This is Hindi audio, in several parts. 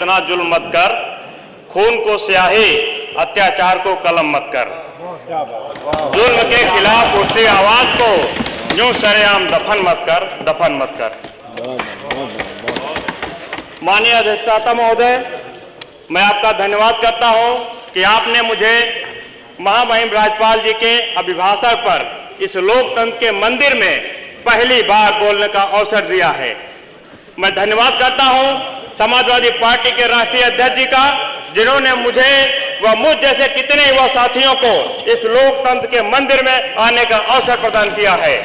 इतना जुल्म मत कर, खून को स्याही अत्याचार को कलम मत कर। जुल्म के खिलाफ उठती आवाज को यूं सरेआम दफन मत कर, दफन मत कर। माननीय अधिष्ठाता महोदय, मैं आपका धन्यवाद करता हूं कि आपने मुझे महामहिम राज्यपाल जी के अभिभाषण पर इस लोकतंत्र के मंदिर में पहली बार बोलने का अवसर दिया है। मैं धन्यवाद करता हूं समाजवादी पार्टी के राष्ट्रीय अध्यक्ष जी का, जिन्होंने मुझे व मुझ जैसे कितने युवा साथियों को इस लोकतंत्र के मंदिर में आने का अवसर प्रदान किया है।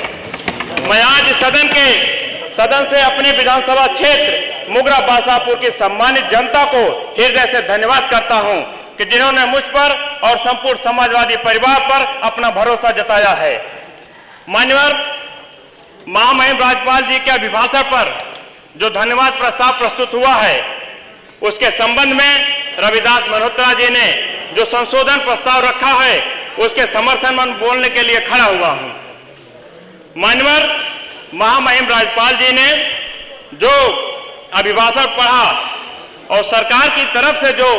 मैं आज सदन से अपने विधानसभा क्षेत्र मुगरा बासापुर की सम्मानित जनता को हृदय से धन्यवाद करता हूं कि जिन्होंने मुझ पर और संपूर्ण समाजवादी परिवार पर अपना भरोसा जताया है। माननीय महामहिम राज्यपाल जी के अभिभाषण पर जो धन्यवाद प्रस्ताव प्रस्तुत हुआ है, उसके संबंध में रविदास मल्होत्रा जी ने जो संशोधन प्रस्ताव रखा है, उसके समर्थन में बोलने के लिए खड़ा हुआ हूं। माननीय महामहिम राज्यपाल जी ने जो अभिभाषण पढ़ा और सरकार की तरफ से जो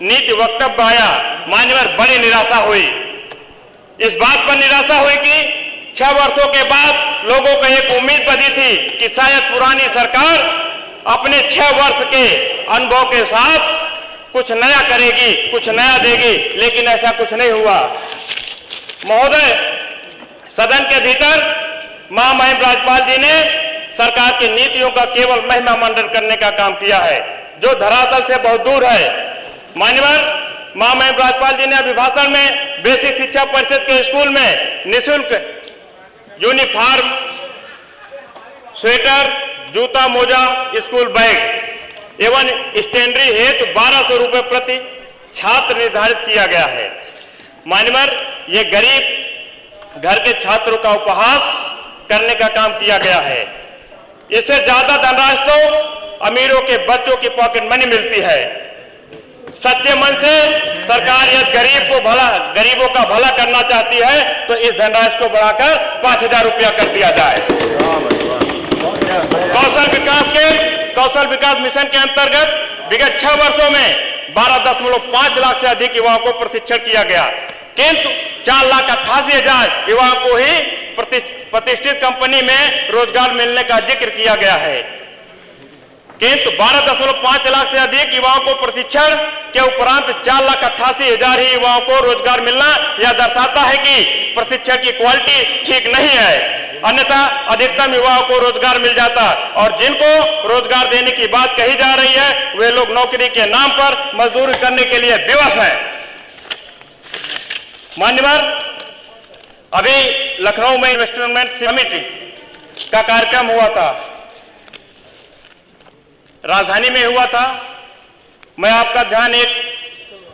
नीति वक्तव्य आया, माननीय बड़ी निराशा हुई। इस बात पर निराशा हुई कि 6 वर्षों के बाद लोगों को एक उम्मीद बनी थी कि शायद पुरानी सरकार अपने 6 वर्ष के अनुभव के साथ कुछ नया करेगी, कुछ नया देगी, लेकिन ऐसा कुछ नहीं हुआ। महोदय, सदन के भीतर महामहिम राज्यपाल जी ने सरकार की नीतियों का केवल महिमा मंडन करने का काम किया है, जो धरातल से बहुत दूर है। माननीय महामहिम राज्यपाल जी ने अभिभाषण में बेसिक शिक्षा परिषद के स्कूल में निःशुल्क यूनिफॉर्म, स्वेटर, जूता, मोजा, स्कूल बैग एवं स्टेशनरी हेतु 1200 रुपये प्रति छात्र निर्धारित किया गया है। माननीय, ये गरीब घर के छात्रों का उपहास करने का काम किया गया है। इससे ज्यादा धनराशि तो अमीरों के बच्चों की पॉकेट मनी मिलती है। सच्चे मन से सरकार यदि गरीबों का भला करना चाहती है तो इस धनराशि को बढ़ाकर 5000 रुपया कर दिया जाए। कौशल विकास मिशन के अंतर्गत विगत 6 वर्षों में 12.5 लाख से अधिक युवाओं को प्रशिक्षण किया गया, किंतु 4,88,000 युवाओं को ही प्रतिष्ठित कंपनी में रोजगार मिलने का जिक्र किया गया है। किंतु 12.5 लाख से अधिक युवाओं को प्रशिक्षण के उपरांत 4,88,000 ही युवाओं को रोजगार मिलना यह दर्शाता है कि प्रशिक्षण की क्वालिटी ठीक नहीं है। अन्यथा अधिकतम युवाओं को रोजगार मिल जाता, और जिनको रोजगार देने की बात कही जा रही है वे लोग नौकरी के नाम पर मजदूरी करने के लिए विवश हैं। मान्यवर, अभी लखनऊ में इन्वेस्टमेंट समिट का कार्यक्रम हुआ था, राजधानी में हुआ था। मैं आपका ध्यान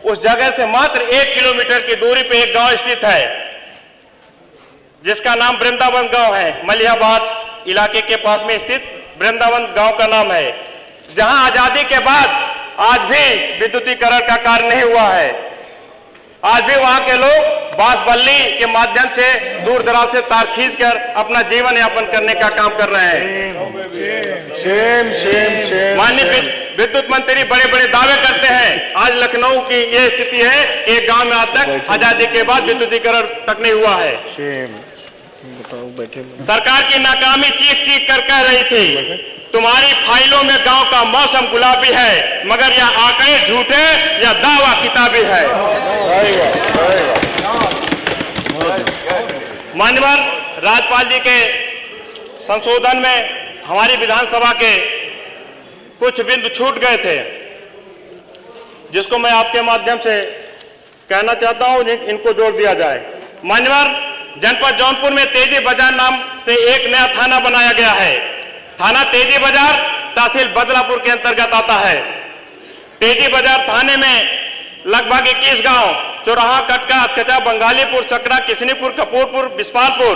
उस जगह से मात्र 1 किलोमीटर की दूरी पे एक गांव स्थित है, जिसका नाम वृंदावन गांव है। मलिहाबाद इलाके के पास में स्थित वृंदावन गांव का नाम है, जहां आजादी के बाद आज भी विद्युतीकरण का कार्य नहीं हुआ है। आज भी वहां के लोग बांस बल्ली के माध्यम से दूर दराज से तार खींचकर अपना जीवन यापन करने का काम कर रहे हैं। माननीय विद्युत मंत्री बड़े बड़े दावे करते हैं, आज लखनऊ की ये स्थिति है कि एक गांव में आज तक आजादी के बाद विद्युतीकरण तक नहीं हुआ है। सरकार की नाकामी चीख कर कह रही थी, तुम्हारी फाइलों में गांव का मौसम गुलाबी है, मगर यह आंकड़े झूठे या दावा किताबी है। माननीय राज्यपाल जी के संशोधन में हमारी विधानसभा के कुछ बिंदु छूट गए थे, जिसको मैं आपके माध्यम से कहना चाहता हूं, इनको जोड़ दिया जाए। मान्यवर, जनपद जौनपुर में तेजी बाजार नाम से एक नया थाना बनाया गया है। थाना तेजी बाजार तहसील बदलापुर के अंतर्गत आता है। तेजी बाजार थाने में लगभग 21 गांव चौराहा, कटका, अचकचा, बंगालीपुर, सकरा, किशनीपुर, कपूरपुर, बिस्पालपुर,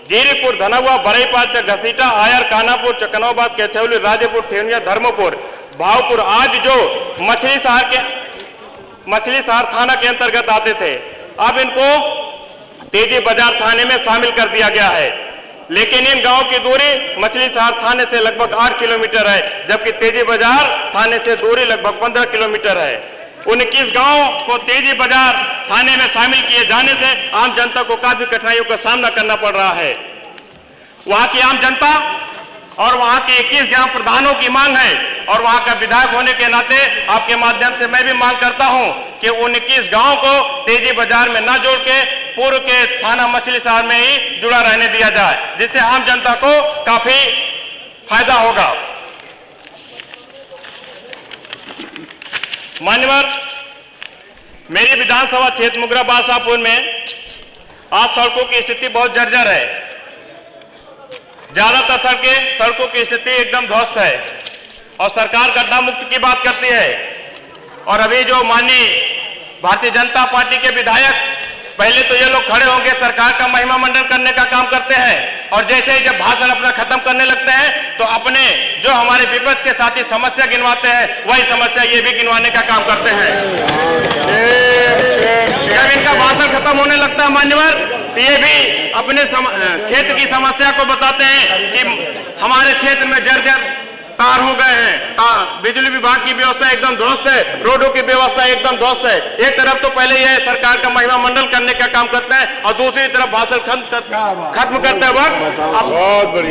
जीरीपुर, धनौआ, बरईपाल, घसीटा, आयर, कानापुर, चकनौबाद, कैथौली, राजेपुर, ठेवनिया, धर्मपुर, भावपुर आदि जो मछली शहर थाना के अंतर्गत आते थे, अब इनको तेजी बाजार थाने में शामिल कर दिया गया है। लेकिन इन गांव की दूरी मछली शहर थाने से लगभग 8 किलोमीटर है, जबकि तेजी बाजार थाने से दूरी लगभग 15 किलोमीटर है। 19 गांव को तेजी बाजार थाने में शामिल किए जाने से आम जनता को काफी कठिनाइयों का सामना करना पड़ रहा है। वहां की आम जनता और वहां के 21 ग्राम प्रधानों की मांग है, और वहां का विधायक होने के नाते आपके माध्यम से मैं भी मांग करता हूं कि 19 गांव को तेजी बाजार में न जोड़ के पूर्व के थाना मछली शहर में ही जुड़ा रहने दिया जाए, जिससे आम जनता को काफी फायदा होगा। मान्यवर, मेरी विधानसभा क्षेत्र मुगरा बादशाहपुर में आज सड़कों की स्थिति बहुत जर्जर है। ज्यादातर सड़कों की स्थिति एकदम ध्वस्त है और सरकार गड्ढा मुक्त की बात करती है। और अभी जो माननीय भारतीय जनता पार्टी के विधायक, पहले तो ये लोग खड़े होंगे, सरकार का महिमा मंडन करने का काम करते हैं, और जैसे ही जब भाषण अपना खत्म करने लगते हैं तो अपने जो हमारे विपक्ष के साथी समस्या गिनवाते हैं, वही समस्या ये भी गिनवाने का काम करते हैं। जब इनका भाषण खत्म होने लगता है मान्यवर, ये भी अपने क्षेत्र की समस्या को बताते हैं कि हमारे क्षेत्र में जर्जर तार हो गए हैं, बिजली विभाग की व्यवस्था एकदम ध्वस्त है, रोडों की व्यवस्था एकदम ध्वस्त है। एक तरफ तो पहले ये सरकार का महिमा मंडल करने का काम करते हैं, और दूसरी तरफ भाषण खत्म करते वक्त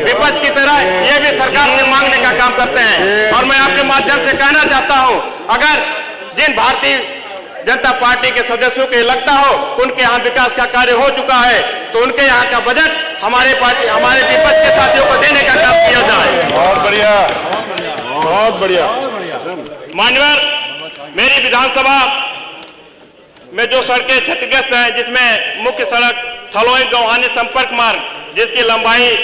विपक्ष की तरह ये भी सरकार से मांगने का काम करते हैं। और मैं आपके माध्यम से कहना चाहता हूं, अगर जिन भारतीय जनता पार्टी के सदस्यों को लगता हो उनके यहाँ विकास का कार्य हो चुका है, तो उनके यहाँ का बजट हमारे विपक्ष के साथियों को देने का काम किया जाए। बहुत बढ़िया, बहुत बढ़िया। मान्यवर, मेरी विधानसभा में जो सड़कें क्षतिग्रस्त हैं, जिसमें मुख्य सड़क थलोई गौहानी संपर्क मार्ग जिसकी लंबाई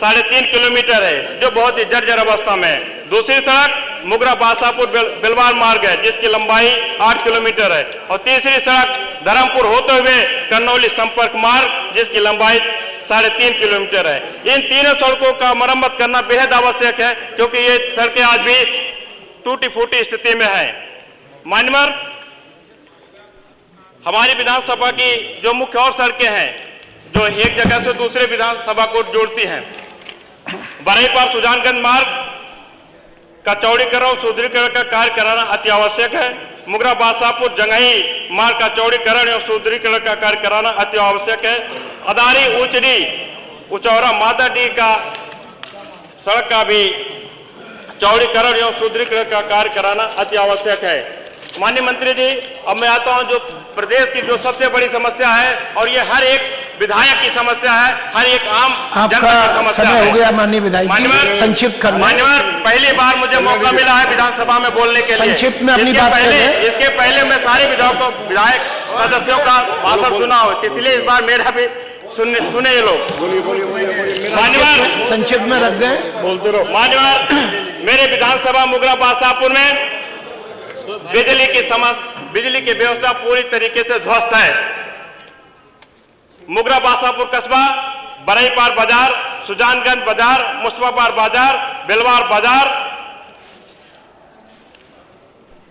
3.5 किलोमीटर है, जो बहुत ही जर्जर अवस्था में है। दूसरी सड़क मुगरा बादशाहपुर बिलवार मार्ग है, जिसकी लंबाई 8 किलोमीटर है, और तीसरी सड़क धर्मपुर होते हुए कन्नौली संपर्क मार्ग जिसकी लंबाई 3.5 किलोमीटर है। इन तीनों सड़कों का मरम्मत करना बेहद आवश्यक है, क्योंकि ये सड़कें आज भी टूटी फूटी स्थिति में है। मान्यवर, हमारी विधानसभा की जो मुख्य और सड़कें हैं, जो एक जगह से दूसरे विधानसभा को जोड़ती हैं, बरईपार सुजानगंज मार्ग का चौड़ीकरण और सुदृढ़ीकरण का कार्य कराना अति आवश्यक है। मुगरा बादशाहपुर जंगही मार्ग का चौड़ीकरण और सुदृढ़ीकरण का कार्य कराना अति आवश्यक है। अदारी उचड़ी उचौरा माताडी का सड़क का भी चौड़ीकरण और सुदृढ़ीकरण का कार्य कराना अति आवश्यक है। माननीय मंत्री जी, अब मैं आता हूं जो प्रदेश की जो सबसे बड़ी समस्या है, और ये हर एक विधायक की समस्या है, हर एक आम जनता की समस्या है। हो गया माननीय विधायक, संक्षिप्त कर मान्यवर, पहली बार मुझे मौका मिला है विधानसभा में बोलने के लिए। संक्षिप्त में अपनी बात करें। इसके पहले मैं सारे विधायक सदस्यों का भाषण सुना हो, इसलिए इस बार मेरा भी सुने ये लोग। मान्यवर, संक्षिप्त में रख दें, बोलते रहो। मान्यवर, मेरे विधानसभा मुगरा बादशाहपुर में बिजली की व्यवस्था पूरी तरीके से ध्वस्त है। मुगरा बादशाहपुर कस्बा, बरईपार बाजार, सुजानगंज बाजार, मुस्तफाबाद बाजार, बिलवार बाजार,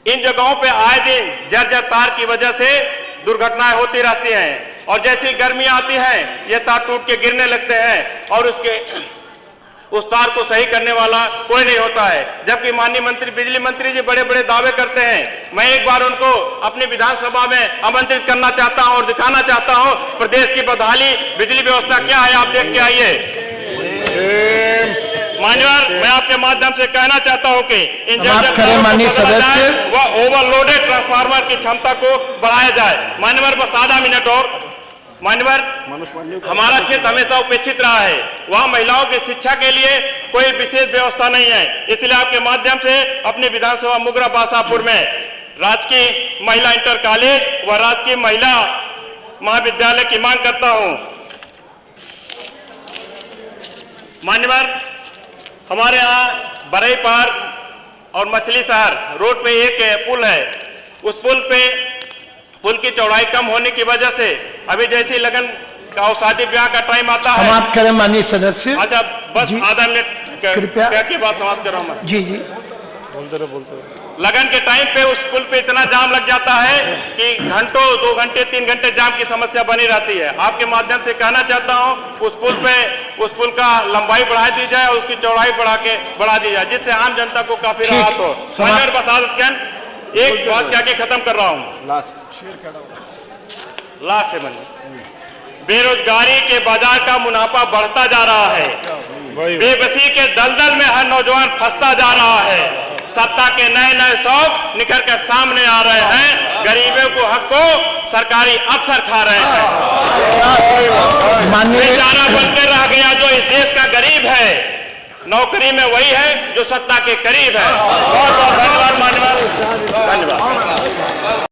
इन जगहों पे आए दिन जर्जर तार की वजह से दुर्घटनाएं होती रहती हैं, और जैसी गर्मी आती है ये तार टूट के गिरने लगते हैं, और उस तार को सही करने वाला कोई नहीं होता है। जबकि माननीय मंत्री, बिजली मंत्री जी बड़े बड़े दावे करते हैं। मैं एक बार उनको अपनी विधानसभा में आमंत्रित करना चाहता हूं और दिखाना चाहता हूं प्रदेश की बदहाली बिजली व्यवस्था क्या है, आप देख के आइए। मान्यवर, मैं आपके माध्यम से कहना चाहता हूं कि इन माननीय सदस्य, वह ओवरलोडेड ट्रांसफार्मर की क्षमता को बढ़ाया जाए। मान्यवर, बस आधा मिनट और। मान्यवर, हमारा क्षेत्र हमेशा उपेक्षित रहा है, वहां महिलाओं की शिक्षा के लिए कोई विशेष व्यवस्था नहीं है। इसलिए आपके माध्यम से अपने विधानसभा मुगरा बादशाहपुर में राजकीय महिला इंटर कॉलेज व राजकीय महिला महाविद्यालय की मांग करता हूं। मान्यवर, हमारे यहाँ बरईपार और मछली शहर रोड पे एक पुल है, उस पुल की चौड़ाई कम होने की वजह से अभी जैसे लगन का और शादी ब्याह का टाइम आता है। समाप्त करें माननीय सदस्य। अच्छा, बस आधा मिनट कृपया की बात समाप्त कर रहा हूं। जी, बोलते रहो। लगन के टाइम पे उस पुल पे इतना जाम लग जाता है कि घंटों, 2 घंटे, 3 घंटे जाम की समस्या बनी रहती है। आपके माध्यम से कहना चाहता हूं, उस पुल पे उस पुल का लंबाई बढ़ा दी जाए और उसकी चौड़ाई बढ़ा दी जाए, जिससे आम जनता को काफी ठीक, राहत हो। समाप्त। और बस एक बात क्या के खत्म कर रहा हूं, लास्ट है मैंने, बेरोजगारी के बाजार का मुनाफा बढ़ता जा रहा है, वही बेबसी के दलदल में हर नौजवान फंसता जा रहा है, सत्ता के नए नए शौक निखर कर सामने आ रहे हैं, गरीबों को हक को सरकारी अफसर खा रहे हैं। माननीय बेचारा बनकर रह गया जो इस देश का गरीब है, नौकरी में वही है जो सत्ता के करीब है। बहुत बहुत धन्यवाद मान्यवर, धन्यवाद।